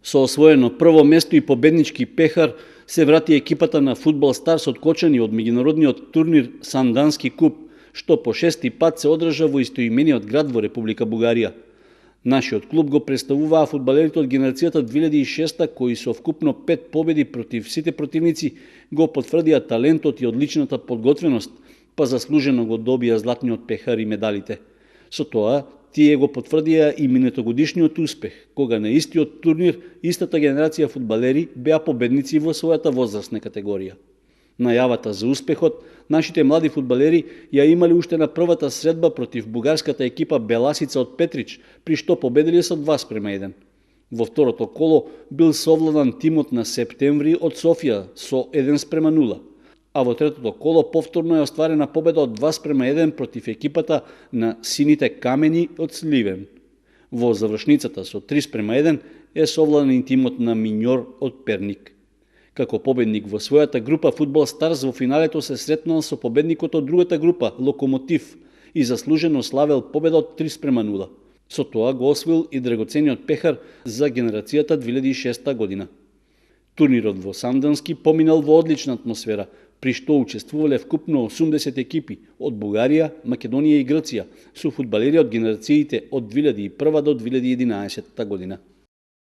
Со освоено прво место и победнички пехар се врати екипата на Фудбал Старс од Кочани од меѓународниот турнир Сандански куп, што по шести пат се одржа во истоимениот град во Република Бугарија. Нашиот клуб го представуваа фудбалерите од генерацијата 2006 кои со вкупно 5 победи против сите противници го потврдија талентот и одличната подготвеност, па заслужено го добија златниот пехар и медалите. Со тоа, тие го потврдија и минатогодишниот успех, кога на истиот турнир истата генерација фудбалери беа победници во својата возрастна категорија. Најавата за успехот, нашите млади фудбалери ја имале уште на првата средба против бугарската екипа Беласица од Петрич, при што победиле со 2:1. Во второто коло бил совладан тимот на Септември од Софија со 1:0, а во третото коло повторно е остварена победа од 2:1 против екипата на Сините камени од Сливен. Во завршницата со 3:1 е совладан тимот на Миньор од Перник. Како победник во својата група, Фудбал Старс во финалето се сретнал со победникот од другата група, Локомотив, и заслужено славел победа од 3:0. Со тоа го освоил и драгоцениот пехар за генерацијата 2006 година. Турнирот во Сандански поминал во одлична атмосфера, при што учествувале вкупно 80 екипи од Бугарија, Македонија и Грција, со фудбалери од генерациите од 2001 до 2011 година.